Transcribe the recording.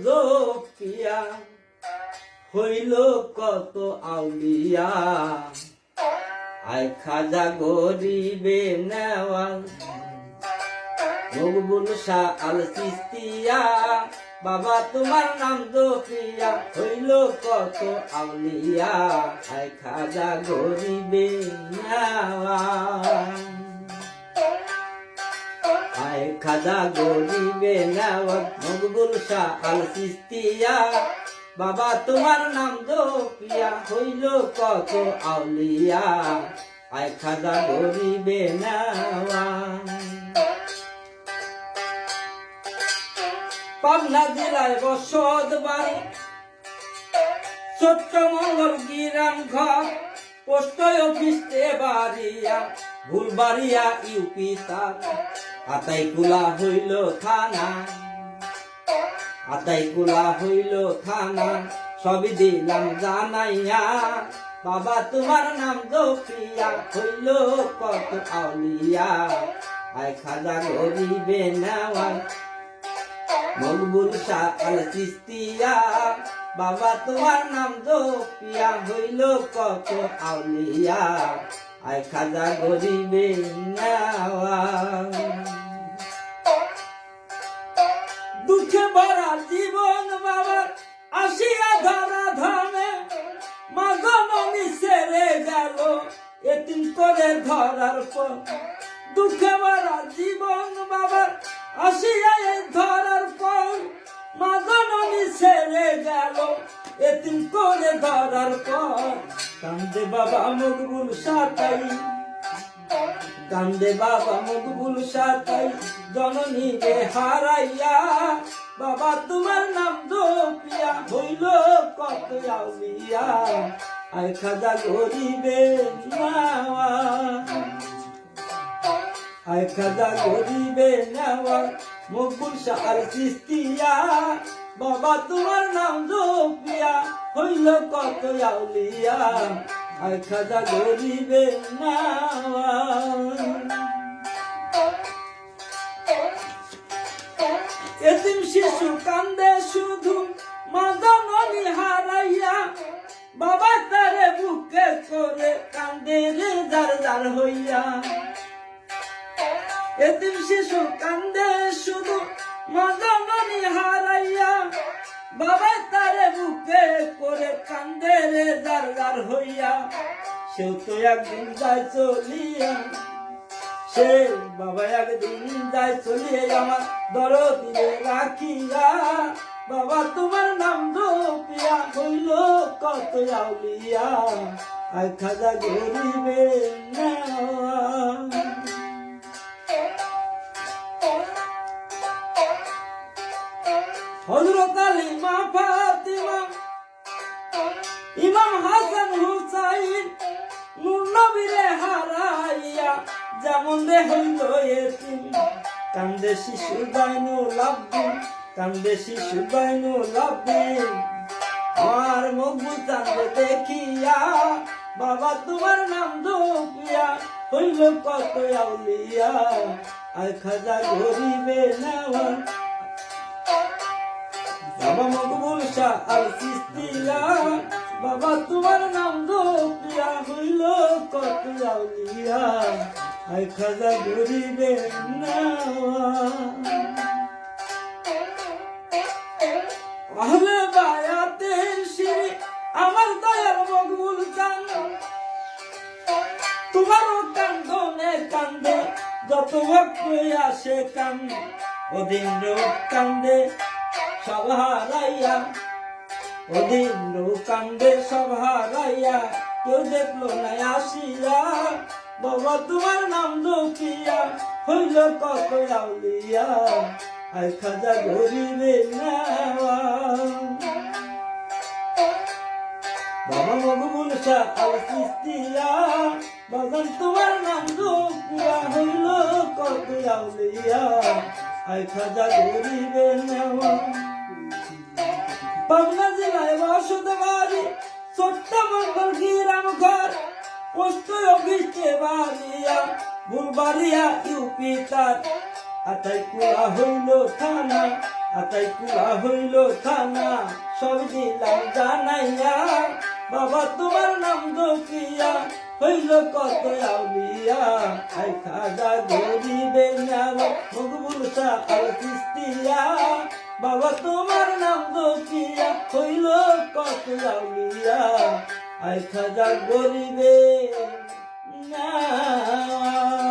জপিয়া হইল কত আউলিয়া আয় খাজা গরিবে নেওয়াল মকবুল শাহ আল চিস্তিয়া বাবা তোমার নাম জপিয়া হইল কত আউলিয়া আয় খাজা গরিবে নেওয়াল আয় খাজা গরিবে নেওয়াল মকবুল শাহ আল চিস্তিয়া বাবা তোমার নাম জপিয়া হইল কত আউলিয়া আয় খাজা গরিবে নেওয়াল পাবনা জেলায় বসত বাড়ি ছোট্ট মঙ্গল গ্রাম ঘর পোস্ট অফিস বাড়িয়া ভুলবাড়িয়া ইউপি তার আতাইকুলা হইল থানা আতাইকুলা হইল থানা সবই দিলাম জানাইয়া বাবা তোমার নাম জপিয়া হইল কত আউলিয়া আয় খাজা গরিবে নেওয়াল মকবুল শাহ আল চিস্তিয়া বাবা তোমার নাম জপিয়া হইল কত আউলিয়া আয় খাজা গরিবে নেওয়াল দুঃখে ভরা জীবন বাবার আসিয়া ধরা ধামে মাগননি ছেড়ে গেল এতিম করে ধরার পর দুঃখে ভরা জীবন বাবার আসিয়া ধরার পর মাগননি ছেড়ে গেল এতিম করে ধরার পর কান্দে বাবা মকবুল শাহ কান্দে বাবা মকবুল শাহ জননী রে হারাইয়া বাবা তোমার নাম জপিয়া হইল কত আউলিয়া আয় খাজা গরিবে নেওয়াল আয় খাজা গরিবে নেওয়াল মকবুল শাহ আল চিস্তিয়া বাবা তোমার নাম জপিয়া হইল কত আউলিয়া আয় খাজা গরিবে নেওয়াল এতিম শিশু কান্দে শুধু মাগননি হারাইয়া বাবা তারে বুকে করে কান্দে রে জার জার হইয়া এতিম শিশু কান্দে শুধু মাগননি হারাইয়া বাবা তারে বুকে করে কান্দে রে জার জার হইয়া সেও তো একদিন যায় চলিয়া সে বাবা একদিন যায় চলিয়ে আমার দরদিরে রাখিয়া বাবা তোমার নাম জপিয়া হইল কত আউলিয়া আয় খাজা গরিবে নেওয়াল হযরত আলী মা ফাতিমা ইমাম হাসান হুসাইন নূর নবীরে হারাইয়া যেমন রে হইল এতিম কান্দে শিশু বাইনুল আবদিন কান্দে শিশু বাইনুল আবদিন আমার মকবুল চাঁদে দেখিয়া বাবা তোমার নাম জপিয়া হইল কত আউলিয়া আয় খাজা গরিবে নেওয়াল বাবা মকবুল শাহ আল চিস্তিয়া বাবা তোমার নাম জপিয়া হইল কত আউলিয়া আয় খাজা গরিবে নেওয়াল আহলে বায়াতের শিরি আমার দয়াল মকবুল চাঁদ তোমারও কান্দনে কান্দে যত ভক্ত আসে কান ওদিন কান্দে সব হারাইয়া ওদিন কান্দে সব হারাইয়া কেউ দেখলো না আসিয়া বাবা তোমার নাম জপিয়া হইল কত আউলিয়া আয় খাজা গরিবে নেওয়াল বাবা মকবুল শাহ আল চিস্তিয়া বাজান তোমার নাম জপিয়া হইল কত আউলিয়া আয় খাজা গরিবে নেওয়াল পাবনা জেলায় বসত বাড়ি ছোট্ট মঙ্গল গ্রাম ঘর পোস্ট অফিস বাড়িয়া ভুলবাড়িয়া ইউপি তার আতাইকুলা হইল থানা আতাই কুলা হইল থানা সব দিলাম জানাইয়া বাবা তোমার নাম দকিয়া হইল কত আউলিয়া আই খাজা গরিবে নাওয়া মকবুল শাহ আল চিশতিয়া বাবা তোমার নাম দকিয়া হইল কত আউলিয়া আই খাজা গরিবে নাওয়া